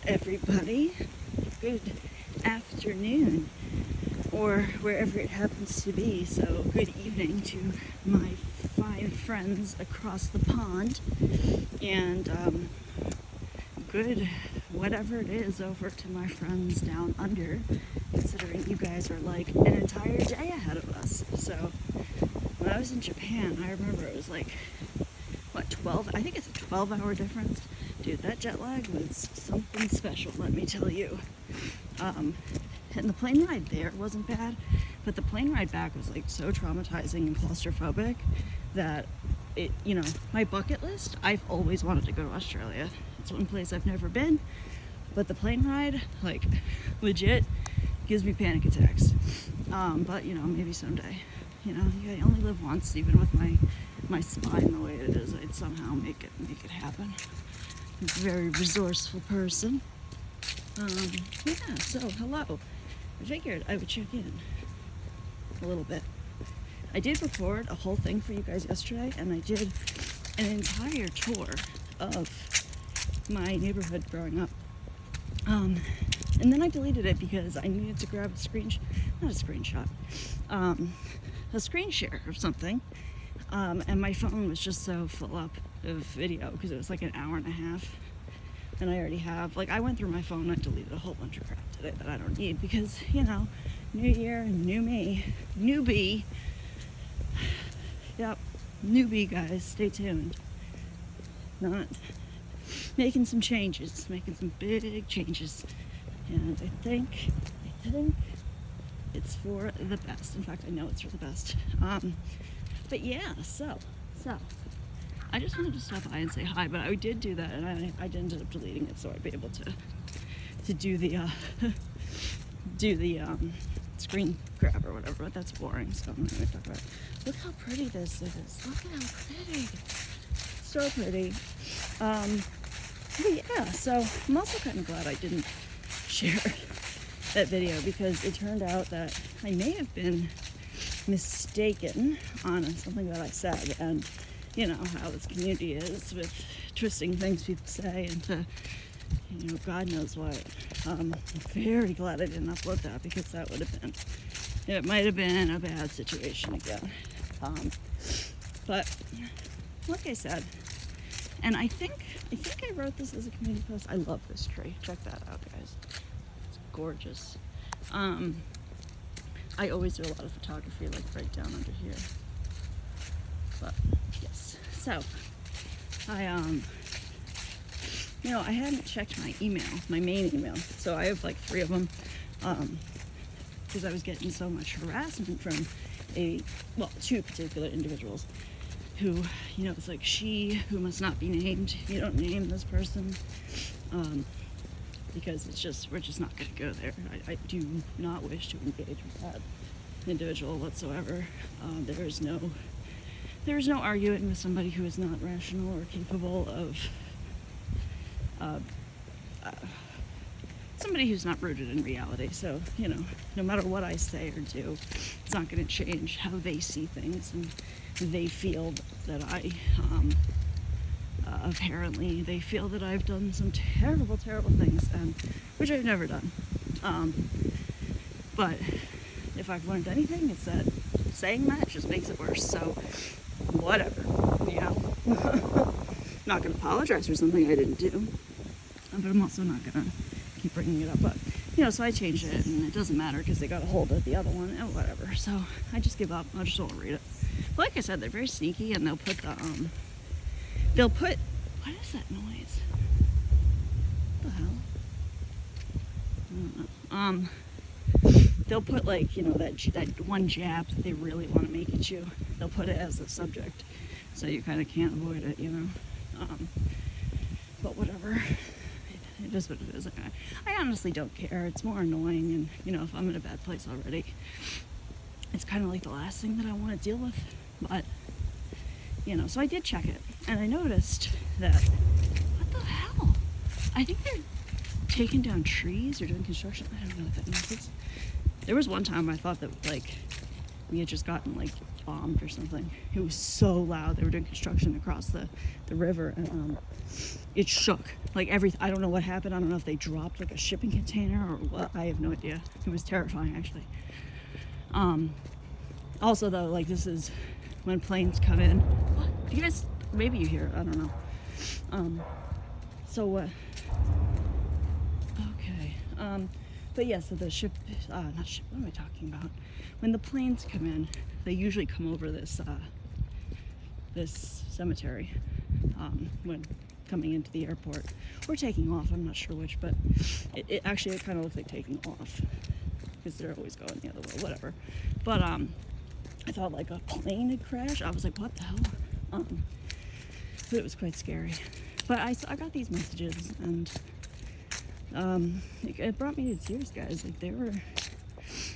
everybody. Good afternoon, or wherever it happens to be. So good evening to my fine friends across the pond, and good whatever it is over to my friends down under, considering you guys are like an entire day ahead of us. So when I was in Japan, I remember it was like, what, 12? I think it's a 12-hour difference. Dude, that jet lag was something special, let me tell you. And the plane ride there wasn't bad, but the plane ride back was like so traumatizing and claustrophobic that it, you know, my bucket list, I've always wanted to go to Australia. It's one place I've never been, but the plane ride, like, legit gives me panic attacks. But you know, maybe someday. You know, you only live once. Even with my spine the way it is, I'd somehow make it happen. I'm a very resourceful person. Yeah, so hello. I figured I would check in a little bit. I did record a whole thing for you guys yesterday, and I did an entire tour of my neighborhood growing up. And then I deleted it because I needed to grab a screen share of something. And my phone was just so full up of video because it was like an hour and a half. And I already have, like, I went through my phone and I deleted a whole bunch of crap today that I don't need because, you know, new year, new me, newbie. Yep, newbie, guys, stay tuned. Not making some changes, making some big changes. And I think it's for the best. In fact, I know it's for the best. But yeah, so I just wanted to stop by and say hi, but I did do that, and I ended up deleting it so I'd be able to do the screen grab or whatever. But that's boring, so I'm not going to talk about it. Look how pretty this is. Look at how pretty. So pretty. But yeah, so I'm also kind of glad I didn't share that video because it turned out that I may have been mistaken on something that I said, and you know how this community is with twisting things people say into, you know, God knows what. I'm very glad I didn't upload that because that would have been, it might have been a bad situation again. But like I said, and I think I wrote this as a community post. I love this tree. Check that out, guys. It's gorgeous. I always do a lot of photography, like right down under here. But yes, so you know, I hadn't checked my email, my main email. So I have like 3 of them, because I was getting so much harassment from 2 particular individuals who, you know, it's like, she who must not be named. You don't name this person, because we're just not going to go there. I do not wish to engage with that individual whatsoever. There is no arguing with somebody who is not rational or capable of somebody who's not rooted in reality. So, you know, no matter what I say or do, it's not going to change how they see things, and they feel that apparently they feel that I've done some terrible things, and which I've never done. But if I've learned anything, it's that saying that just makes it worse. So whatever, you know. Not gonna apologize for something I didn't do, but I'm also not gonna keep bringing it up. But you know, so I changed it, and it doesn't matter because they got a hold of the other one, and whatever. So I just give up. I just won't read it. But like I said, they're very sneaky, and they'll put what is that noise? What the hell? I don't know. They'll put, like, you know, that one jab that they really want to make at you. They'll put it as the subject, so you kind of can't avoid it, you know. But whatever. It is what it is. I honestly don't care. It's more annoying, and you know, if I'm in a bad place already, it's kind of like the last thing that I want to deal with. But you know, so I did check it, and I noticed that, what the hell? I think they're taking down trees or doing construction. I don't know what that means. There was one time I thought that, like, we had just gotten, like, bombed or something. It was so loud. They were doing construction across the river, and it shook. Like I don't know what happened. I don't know if they dropped like a shipping container or what. I have no idea. It was terrifying, actually. Also though, like, this is when planes come in. What? You guys, maybe you hear it, I don't know. Okay. But yeah, so the ship, not ship, what am I talking about? When the planes come in, they usually come over this cemetery, when coming into the airport or taking off. I'm not sure which, but it actually, it kind of looks like taking off because they're always going the other way, whatever. But I thought like a plane had crashed. I was like, what the hell? But it was quite scary. But I got these messages, and it brought me to tears, guys. Like,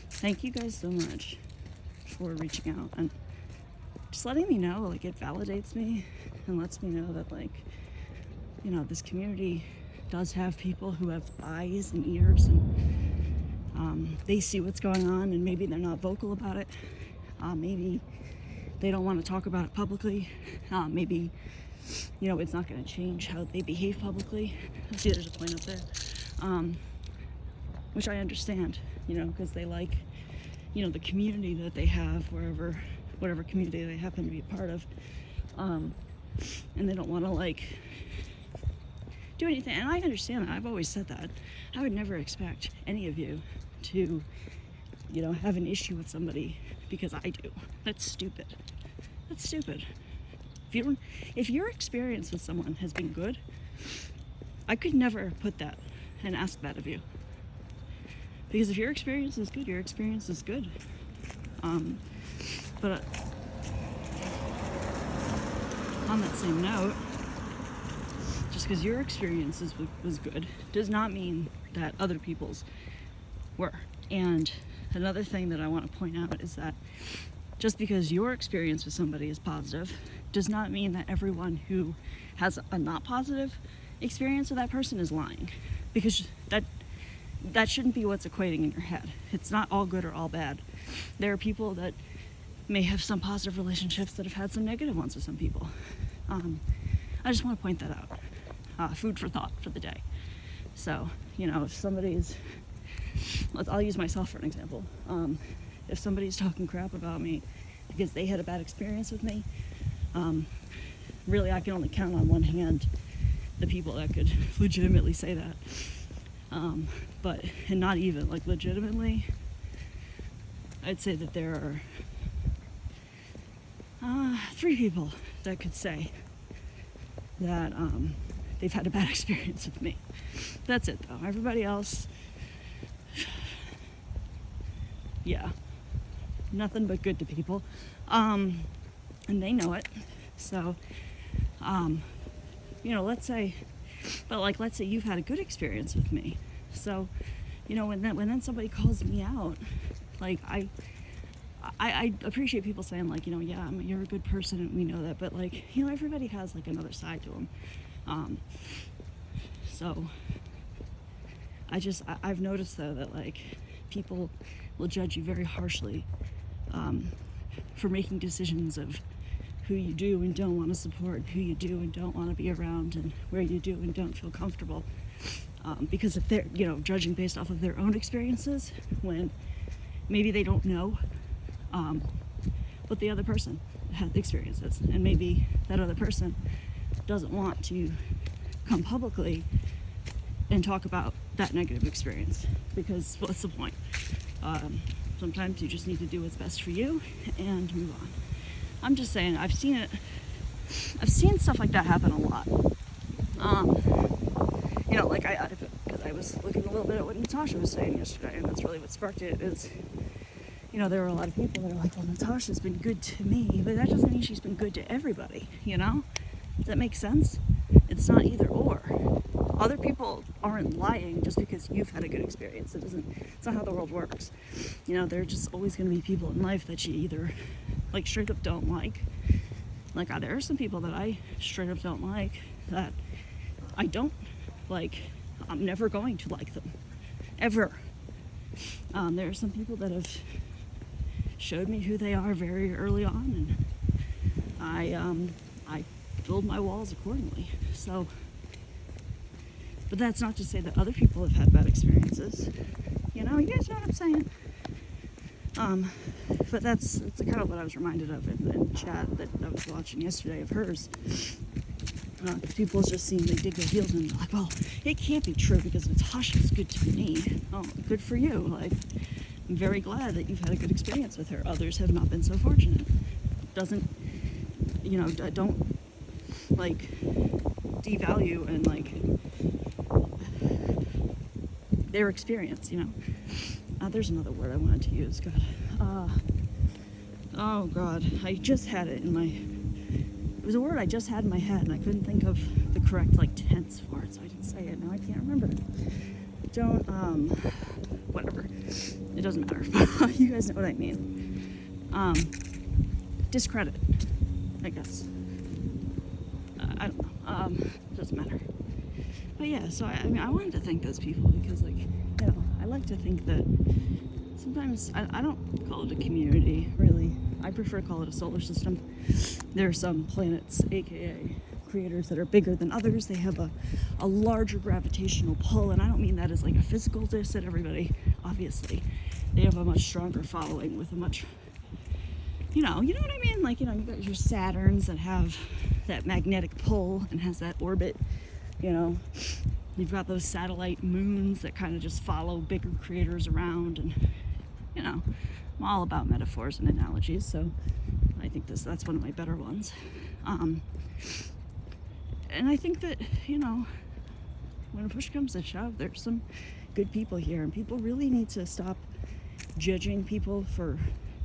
thank you guys so much for reaching out and just letting me know. Like, it validates me and lets me know that, like, you know, this community does have people who have eyes and ears, and they see what's going on, and maybe they're not vocal about it. Maybe they don't want to talk about it publicly. Maybe, you know, it's not going to change how they behave publicly. See, there's a plane up there. Which I understand, you know, because they like, you know, the community that they have whatever community they happen to be a part of. And they don't want to, like, do anything. And I understand that. I've always said that. I would never expect any of you to, you know, have an issue with somebody because I do. That's stupid. That's stupid. If your experience with someone has been good, I could never put that and ask that of you. Because if your experience is good, your experience is good. But on that same note, just because your experience was good does not mean that other people's were. And another thing that I want to point out is that just because your experience with somebody is positive does not mean that everyone who has a not positive experience with that person is lying. Because that shouldn't be what's equating in your head. It's not all good or all bad. There are people that may have some positive relationships that have had some negative ones with some people. I just want to point that out. Food for thought for the day. So, you know, if somebody's, I'll use myself for an example. If somebody's talking crap about me because they had a bad experience with me, really I can only count on one hand the people that could legitimately say that. And not even, like, legitimately, I'd say that there are 3 people that could say that they've had a bad experience with me. That's it, though. Everybody else, yeah, nothing but good to people, and they know it. So, you know, let's say you've had a good experience with me. So, you know, when then somebody calls me out, like, I appreciate people saying, like, you know, yeah, you're a good person and we know that, but, like, you know, everybody has, like, another side to them. So I've noticed, though, that, like, people will judge you very harshly for making decisions of who you do and don't want to support, who you do and don't want to be around, and where you do and don't feel comfortable. Because if they're, you know, judging based off of their own experiences, when maybe they don't know what the other person had experiences, and maybe that other person doesn't want to come publicly and talk about that negative experience, because what's the point? Sometimes you just need to do what's best for you and move on. I'm just saying, I've seen stuff like that happen a lot. You know, like, because I was looking a little bit at what Natasha was saying yesterday, and that's really what sparked it, is, you know, there were a lot of people that are like, well, Natasha's been good to me, but that doesn't mean she's been good to everybody, you know? Does that make sense? It's not either or. Other people aren't lying just because you've had a good experience. It's not how the world works. You know, there are just always going to be people in life that you either, like, straight up don't like. Like, there are some people that I straight up don't like, that I don't like. I'm never going to like them. Ever. There are some people that have showed me who they are very early on, and I build my walls accordingly. So, But that's not to say that other people have had bad experiences. You guys know what I'm saying? But that's kind of what I was reminded of in the chat that I was watching yesterday of hers. People just seem they dig their heels in. They're like, well, it can't be true because if it's Hush, it's good to me. Oh, good for you. Like, I'm very glad that you've had a good experience with her. Others have not been so fortunate. Doesn't, don't like devalue and like their experience. There's another word I wanted to use. God. Oh God, I just had it in my. It was a word I just had in my head, and I couldn't think of the correct tense for it, so I didn't say it. Now I can't remember it. Don't whatever. It doesn't matter. You guys know what I mean. Discredit, I guess. I don't know. It doesn't matter. But yeah, so I wanted to thank those people because I like to think that sometimes I don't call it a community, really. I prefer to call it a solar system. There are some planets, aka creators, that are bigger than others. They have a larger gravitational pull, and I don't mean that as like a physical diss at everybody, obviously. They have a much stronger following with a much, you know what I mean? You got your Saturns that have that magnetic pull and has that orbit, You've got those satellite moons that kind of just follow bigger creators around, and I'm all about metaphors and analogies, so I think that's one of my better ones. And I think that, when push comes to shove, there's some good people here, and people really need to stop judging people for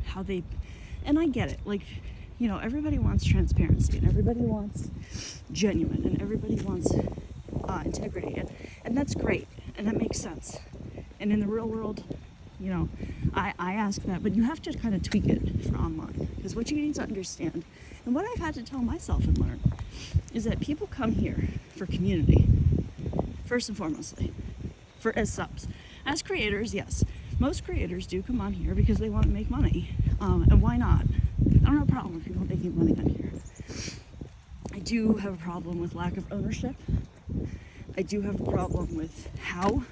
how they, and I get it, everybody wants transparency, and everybody wants genuine, and everybody wants integrity, and that's great, and that makes sense. And in the real world, I ask that, but you have to kind of tweak it for online, because what you need to understand, and what I've had to tell myself and learn, is that people come here for community, first and foremostly, as subs. As creators, yes, most creators do come on here because they want to make money, and why not? I don't have a problem with people making money on here. I do have a problem with lack of ownership. I do have a problem with how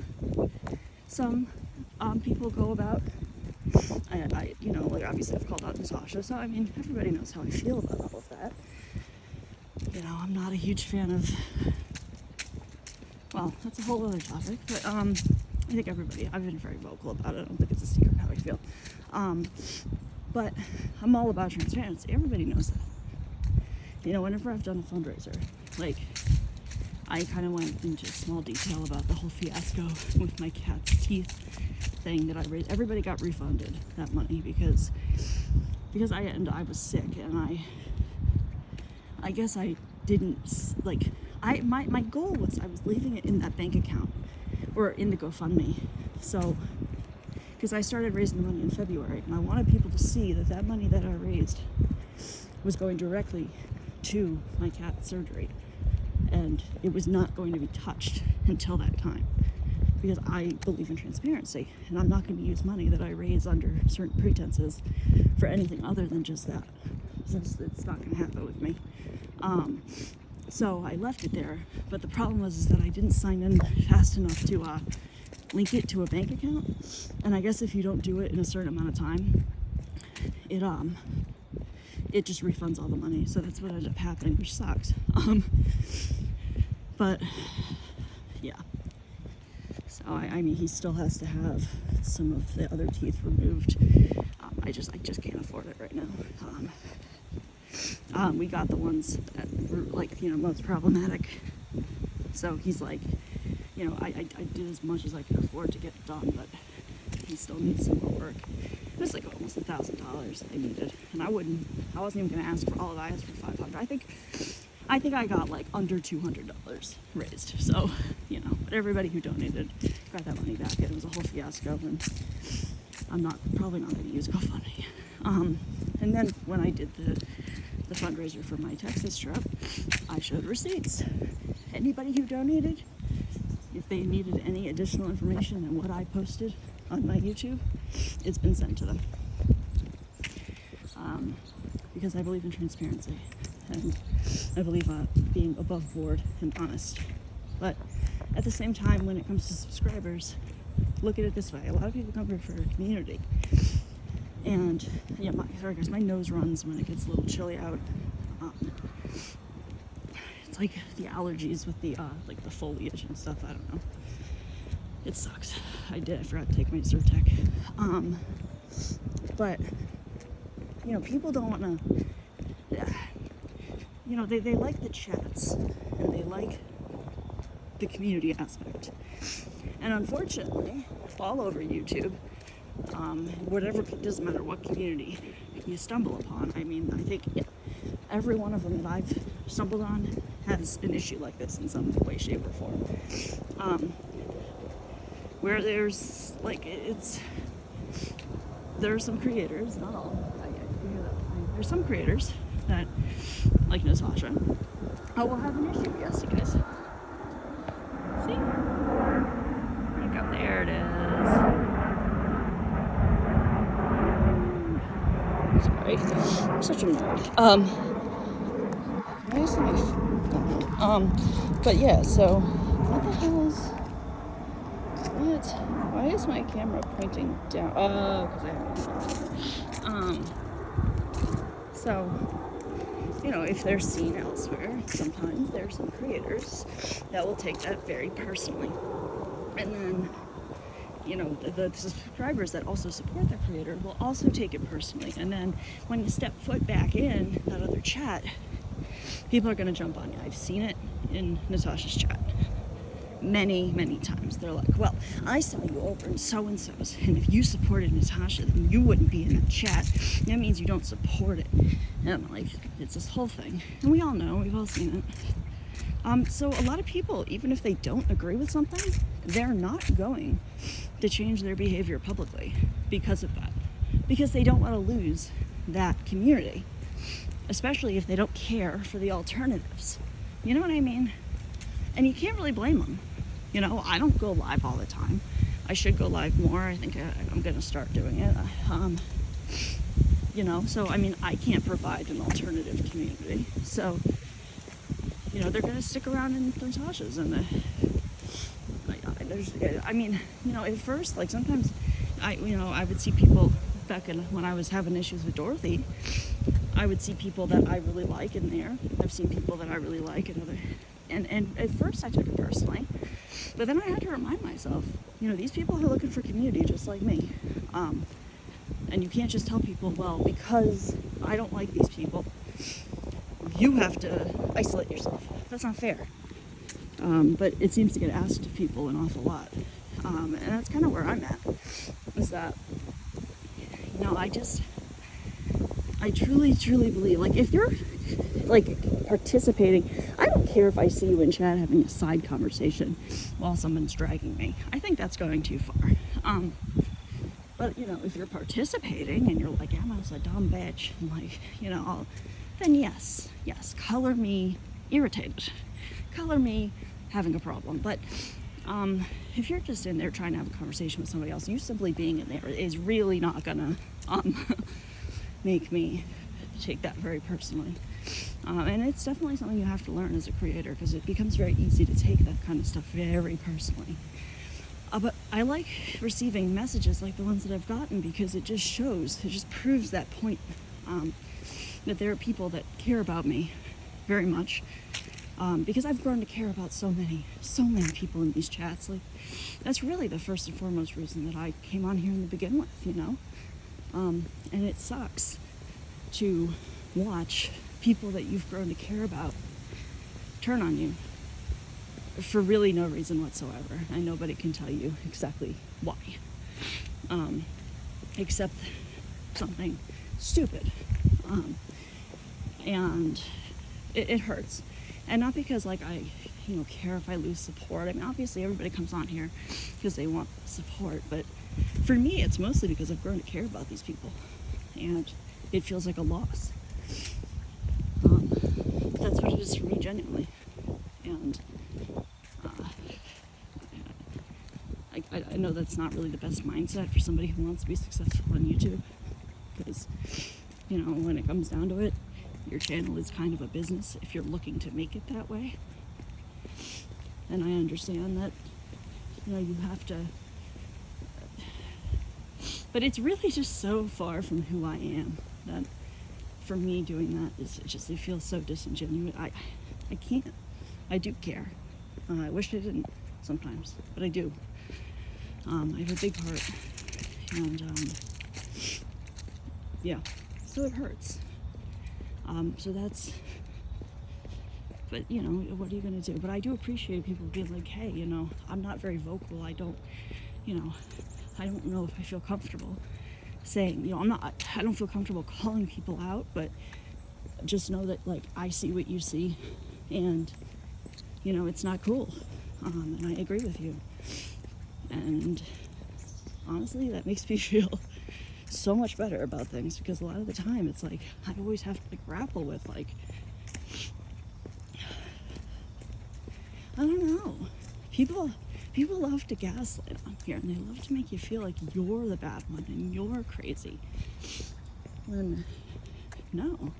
some people go about. Obviously I've called out Natasha, so everybody knows how I feel about all of that. I'm not a huge fan of, well, that's a whole other topic, but I think I've been very vocal about it. I don't think it's a secret how I feel. But I'm all about transparency. Everybody knows that. Whenever I've done a fundraiser, I kind of went into small detail about the whole fiasco with my cat's teeth thing that I raised. Everybody got refunded that money because I was sick, and I guess I didn't my goal was I was leaving it in that bank account or in the GoFundMe. So because I started raising the money in February, and I wanted people to see that money that I raised was going directly to my cat's surgery, and it was not going to be touched until that time, because I believe in transparency, and I'm not going to use money that I raise under certain pretenses for anything other than just that. It's not going to happen with me. So I left it there, but the problem was that I didn't sign in fast enough to link it to a bank account, and I guess if you don't do it in a certain amount of time, it just refunds all the money. So that's what ended up happening, which sucks. But yeah. So he still has to have some of the other teeth removed. I just can't afford it right now. We got the ones that were most problematic. So he's I did as much as I could afford to get it done, but he still needs some more work. It was almost $1,000 I needed, and I wasn't even gonna ask for all of it. I asked for $500. I think I got under $200 raised. So, but everybody who donated got that money back. It was a whole fiasco, and I'm probably not gonna use GoFundMe. And then when I did the fundraiser for my Texas trip, I showed receipts. Anybody who donated, if they needed any additional information than what I posted on my YouTube, it's been sent to them. Because I believe in transparency, and I believe being above board and honest. But at the same time, when it comes to subscribers, look at it this way. A lot of people come here for a community. And, yeah, sorry guys, my nose runs when it gets a little chilly out. It's like the allergies with the, like the foliage and stuff, I don't know. It sucks. I forgot to take my Zyrtec. But, you know, people don't want to, you know, they like the chats, and they like the community aspect. And unfortunately, all over YouTube, whatever, it doesn't matter what community you stumble upon. I mean, I think every one of them that I've stumbled on has an issue like this in some way, shape, or form. Where there's, like, there are some creators, not all, I hear that. There's some creators that, like Natasha, will have an issue. Yes, you guys. See? Look up there, it is. Sorry, I'm such a nerd. Why is my but yeah, so what the hell is what? Why is my camera pointing down? Oh, because I have so, you know, if they're seen elsewhere, sometimes there are some creators that will take that very personally. And then, you know, the subscribers that also support the creator will also take it personally. And then when you step foot back in that other chat, people are going to jump on you. I've seen it in Natasha's chat many, many times. They're like, well, I saw you over in so-and-so's, and if you supported Natasha, then you wouldn't be in that chat. That means you don't support it. And I'm like, it's this whole thing. And we all know, we've all seen it. So a lot of people, even if they don't agree with something, they're not going to change their behavior publicly because of that. Because they don't want to lose that community. Especially if they don't care for the alternatives. You know what I mean? And you can't really blame them. You know, I don't go live all the time. I should go live more. I think I'm going to start doing it. You know, so I mean, I can't provide an alternative community. So, you know, they're going to stick around in Natasha's. And I mean, you know, at first, like sometimes I would see people back when I was having issues with Dorothy. I would see people that I really like in there. I've seen people that I really like in other, and at first I took it personally, but then I had to remind myself, you know, these people are looking for community just like me, and you can't just tell people, well, because I don't like these people, you have to isolate yourself. That's not fair. But it seems to get asked to people an awful lot, and that's kind of where I'm at. Is that, you know, I truly, truly believe, like, if you're, like, participating, I don't care if I see you in chat having a side conversation while someone's dragging me. I think that's going too far. But, you know, if you're participating and you're like, Emma's a dumb bitch, and, like, you know, then yes, color me irritated. Color me having a problem. But if you're just in there trying to have a conversation with somebody else, you simply being in there is really not gonna make me take that very personally. And it's definitely something you have to learn as a creator, because it becomes very easy to take that kind of stuff very personally. But I like receiving messages like the ones that I've gotten, because it just proves that point, that there are people that care about me very much, because I've grown to care about so many people in these chats. Like, that's really the first and foremost reason that I came on here in the begin with, you know. And it sucks to watch people that you've grown to care about turn on you for really no reason whatsoever, and nobody can tell you exactly why, except something stupid, and it hurts. And not because, like, I care if I lose support. I mean, obviously everybody comes on here because they want support, but for me it's mostly because I've grown to care about these people, and it feels like a loss. That's what it is for me, genuinely. And I know that's not really the best mindset for somebody who wants to be successful on YouTube, because, you know, when it comes down to it, your channel is kind of a business if you're looking to make it that way. And I understand that, you have to, but it's really just so far from who I am that for me doing that it feels so disingenuous. I can't. I do care. I wish I didn't sometimes, but I do. I have a big heart, and yeah, so it hurts. So that's, but what are you gonna do? But I do appreciate people being like, hey, I'm not very vocal. I don't know if I feel comfortable saying, I don't feel comfortable calling people out, but just know that, like, I see what you see, and, it's not cool. And I agree with you. And honestly, that makes me feel so much better about things, because a lot of the time it's like, I always have to grapple with, like, I don't know. People love to gaslight on here, and they love to make you feel like you're the bad one and you're crazy. When, no,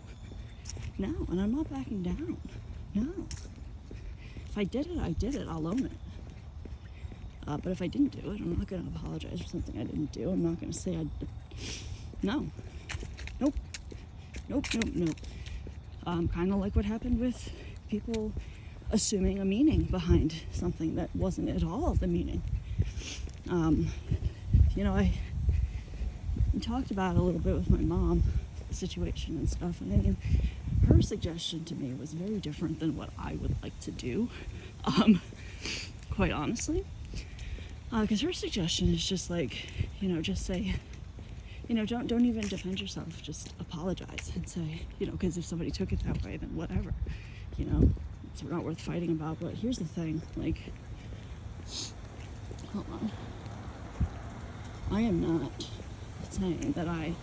and I'm not backing down. No. If I did it, I did it. I'll own it. But if I didn't do it, I'm not going to apologize for something I didn't do. I'm not going to say no. Nope. Kind of like what happened with people assuming a meaning behind something that wasn't at all the meaning. I talked about it a little bit with my mom, the situation and stuff, and her suggestion to me was very different than what I would like to do, quite honestly. Because her suggestion is just like, just say, don't even defend yourself, just apologize and say, because if somebody took it that way, then whatever, it's not worth fighting about. But here's the thing, like, hold on. I am not saying that I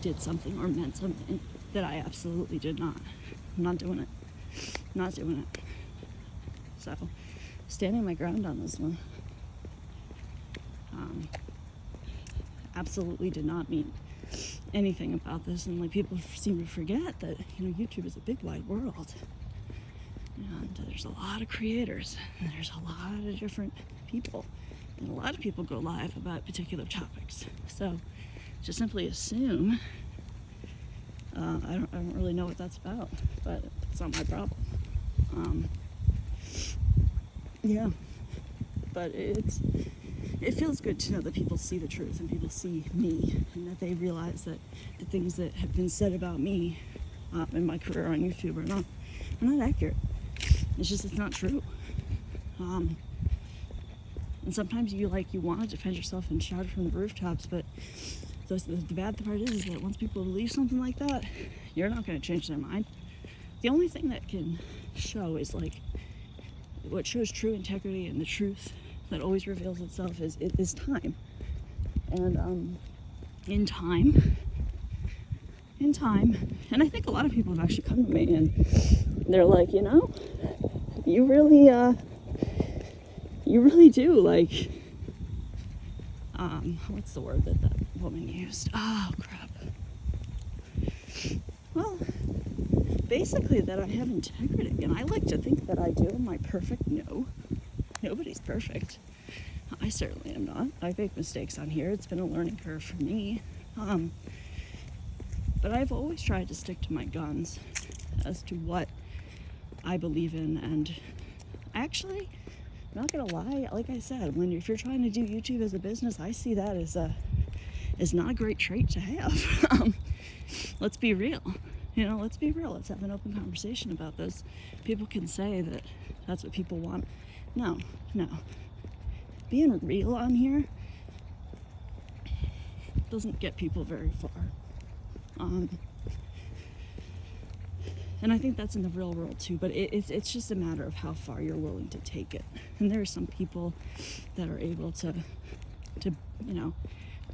did something or meant something that I absolutely did not. I'm not doing it. Not doing it. So, standing my ground on this one. Absolutely did not mean anything about this, and like, people seem to forget that YouTube is a big wide world, and there's a lot of creators, and there's a lot of different people, and a lot of people go live about particular topics. So just simply assume, I don't really know what that's about, but it's not my problem. Yeah, but it feels good to know that people see the truth and people see me, and that they realize that the things that have been said about me in my career on YouTube are not accurate. It's not true. And sometimes you want to defend yourself and shout it from the rooftops, but the bad part is that once people believe something like that, you're not going to change their mind. The only thing that can show is what shows true integrity and the truth that always reveals itself is time. And in time, and I think a lot of people have actually come to me and they're like, you really do, like, what's the word that woman used? Oh, crap. Well, basically that I have integrity, and I like to think that I do. Am I perfect? No. Nobody's perfect. I certainly am not. I make mistakes on here. It's been a learning curve for me. But I've always tried to stick to my guns as to what I believe in, and actually, I'm not gonna lie, like I said, if you're trying to do YouTube as a business, I see that as not a great trait to have. Let's be real. Let's be real. Let's have an open conversation about this. People can say that that's what people want. No. Being real on here doesn't get people very far. And I think that's in the real world too, but it's just a matter of how far you're willing to take it. And there are some people that are able to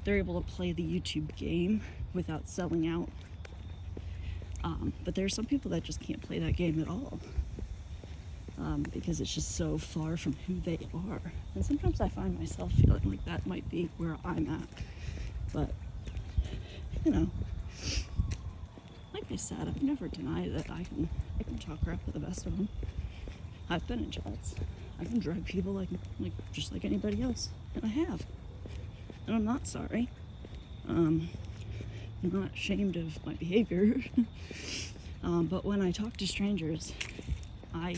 they're able to play the YouTube game without selling out. But there are some people that just can't play that game at all. Because it's just so far from who they are. And sometimes I find myself feeling like that might be where I'm at. But, like I said, I've never denied that I can talk crap with the best of them. I've been in jets. I can drug people like just like anybody else, and I have, and I'm not sorry. I'm not ashamed of my behavior. But when I talk to strangers, I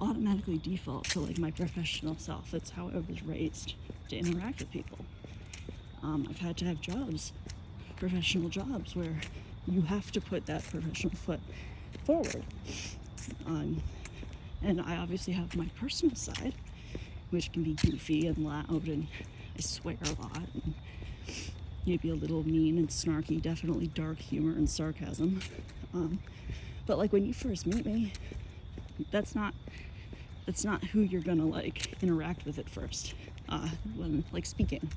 automatically default to like my professional self. That's how I was raised to interact with people. I've had to have jobs, professional jobs, where you have to put that professional foot forward. And I obviously have my personal side, which can be goofy and loud, and I swear a lot, and maybe a little mean and snarky, definitely dark humor and sarcasm. But like when you first meet me, that's not who you're gonna like interact with at first. When like speaking,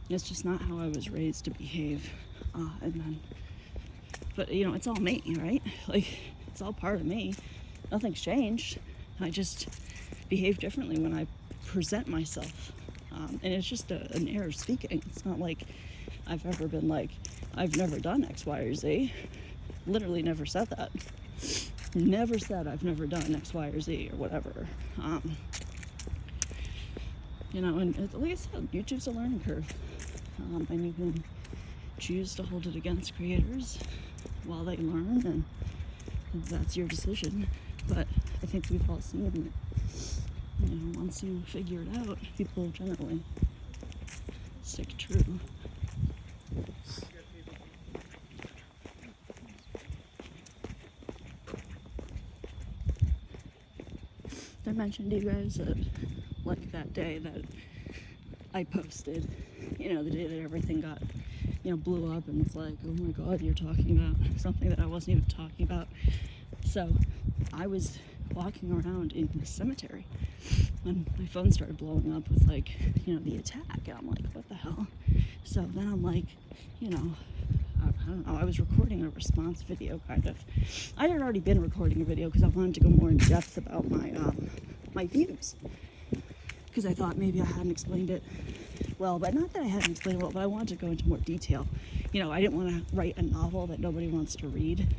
it's just not how I was raised to behave. But you know, it's all me, right? Like it's all part of me. Nothing's changed. I just behave differently when I present myself. And it's just an error of speaking. It's not like I've ever been like, I've never done X, Y, or Z. Literally never said that. Never said I've never done X, Y, or Z or whatever. You know, and like I said, YouTube's a learning curve. And you can choose to hold it against creators while they learn, and that's your decision. But I think we've all seen that, you know, once you figure it out, people generally stick true. I mentioned to you guys that, like that day that I posted, you know, the day that everything got, you know, blew up, and it's like, oh my god, you're talking about something that I wasn't even talking about. So I was walking around in the cemetery when my phone started blowing up with like, you know, the attack, and I'm like, what the hell? So then I'm like, you know, I don't know, I was recording a response video, kind of. I had already been recording a video because I wanted to go more in depth about my views, because I thought maybe I hadn't explained it well, but not that I hadn't explained it well, but I wanted to go into more detail. You know, I didn't want to write a novel that nobody wants to read,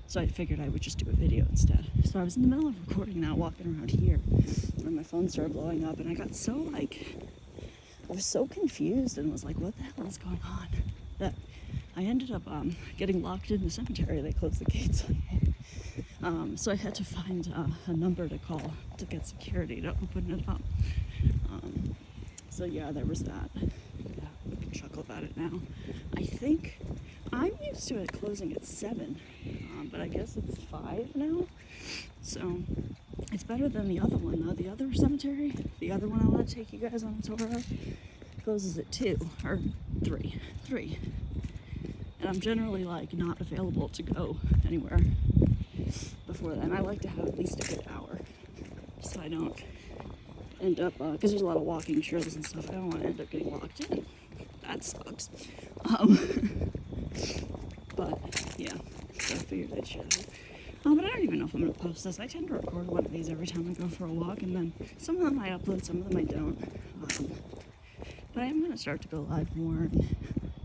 so I figured I would just do a video instead. So I was in the middle of recording that, walking around here, when my phone started blowing up, and I got so like, I was so confused and was like, what the hell is going on? That I ended up getting locked in the cemetery. They closed the gates on me. So I had to find a number to call to get security to open it up. So yeah, there was that. Yeah, we can chuckle about it now. I think I'm used to it closing at 7, but I guess it's 5 now. So it's better than the other one, though. The other cemetery, the other one I want to take you guys on a tour of, closes at 2 or 3. And I'm generally like not available to go anywhere before then. I like to have at least a good hour, so I don't end up, because there's a lot of walking trails and stuff, I don't want to end up getting locked in. That sucks. But yeah, so I figured I'd share that. But I don't even know if I'm going to post this. I tend to record one of these every time I go for a walk, and then some of them I upload, some of them I don't. But I am going to start to go live more, and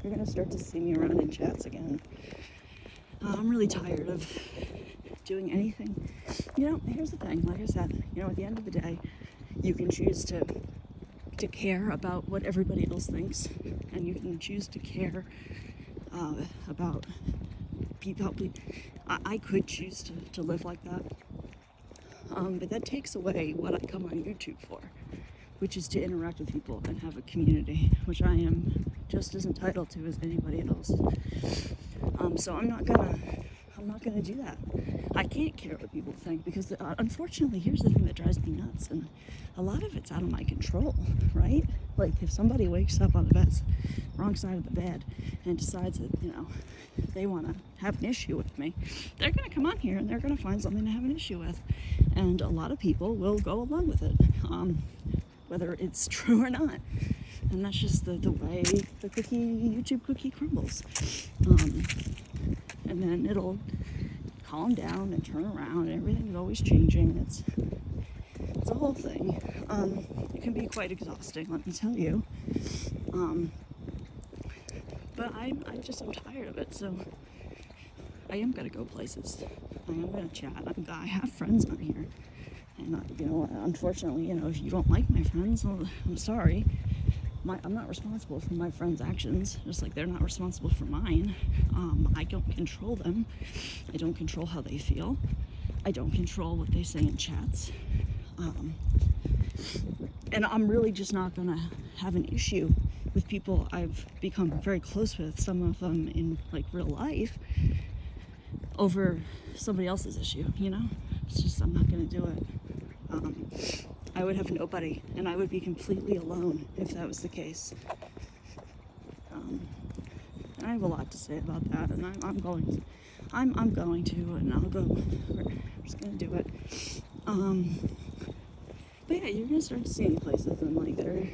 you're going to start to see me around in chats again. I'm really tired of doing anything. You know, here's the thing, like I said, you know, at the end of the day, you can choose to care about what everybody else thinks, and you can choose to care about people. I could choose to live like that, but that takes away what I come on YouTube for, which is to interact with people and have a community, which I am just as entitled to as anybody else. So I'm not gonna do that. I can't care what people think, because unfortunately, here's the thing that drives me nuts, and a lot of it's out of my control, right? Like if somebody wakes up on the wrong side of the bed and decides that, you know, they want to have an issue with me, they're going to come on here and they're going to find something to have an issue with, and a lot of people will go along with it, whether it's true or not. And that's just the way the YouTube cookie crumbles. And then it'll calm down and turn around, and everything is always changing. It's a whole thing. It can be quite exhausting, let me tell you. But I'm tired of it, so I am gonna go places. I am gonna chat. I have friends on here, And, unfortunately, if you don't like my friends, well, I'm sorry. I'm not responsible for my friends' actions, just like they're not responsible for mine. I don't control them. I don't control how they feel. I don't control what they say in chats. And I'm really just not gonna have an issue with people I've become very close with, some of them in like real life, over somebody else's issue, It's just, I'm not gonna do it. I would have nobody, and I would be completely alone if that was the case. And I have a lot to say about that, and I'm going to, and I'll go. We're just gonna do it. But yeah, you're gonna start seeing places, and like there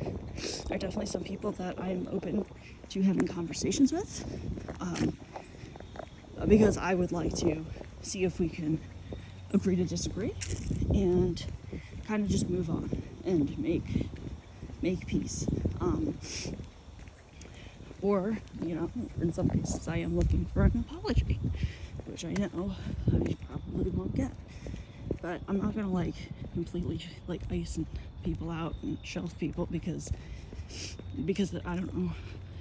are definitely some people that I'm open to having conversations with, because I would like to see if we can agree to disagree and kind of just move on and make peace. Or, in some cases I am looking for an apology, which I know I probably won't get. But I'm not gonna completely ice people out and shelf people because I don't know,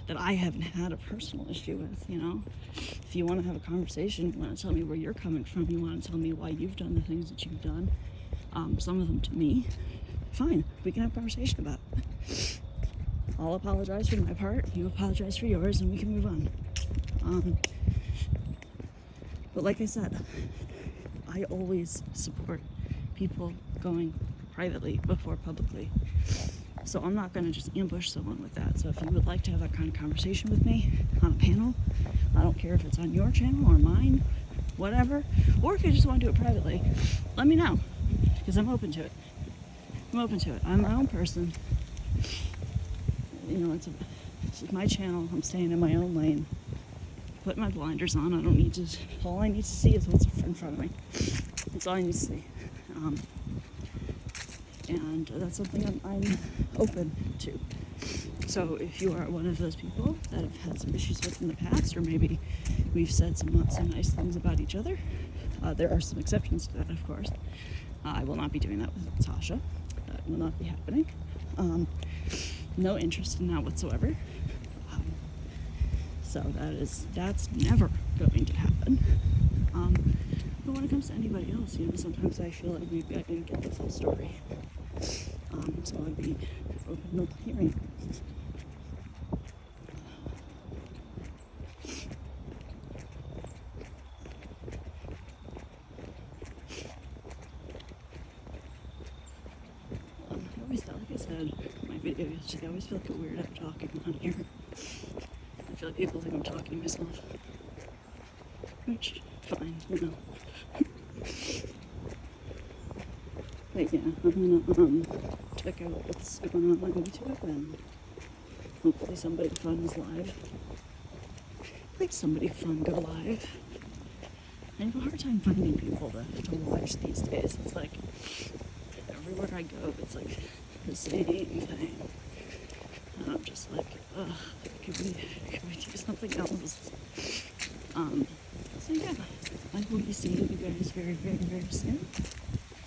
that I haven't had a personal issue with, If you want to have a conversation, you want to tell me where you're coming from, you want to tell me why you've done the things that you've done, some of them to me, fine, we can have a conversation about it. I'll apologize for my part, you apologize for yours, and we can move on. But like I said, I always support people going privately before publicly. So I'm not going to just ambush someone with that. So if you would like to have that kind of conversation with me on a panel, I don't care if it's on your channel or mine, whatever, or if you just want to do it privately, let me know, because I'm open to it. I'm my own person. It's my channel. I'm staying in my own lane. Put my blinders on. All I need to see is what's in front of me. That's all I need to see. And that's something I'm open to. So if you are one of those people that have had some issues with in the past, or maybe we've said some not so nice things about each other, there are some exceptions to that, of course. I will not be doing that with Tasha. That will not be happening. No interest in that whatsoever. So that's never going to happen. But when it comes to anybody else, sometimes I feel like maybe I didn't get the full story. So I'd be open to hearing. Like I said in my video yesterday, I always feel like a weirdo talking on here. I feel like people think I'm talking to myself. Which, fine, But yeah, I'm gonna check out what's going on YouTube, and hopefully somebody fun is live. Please, somebody fun go live. I have a hard time finding people to watch these days. It's like everywhere I go, it's like the same thing. And I'm just like, ugh, can we do something else? So yeah, I will be seeing you guys very, very, very soon.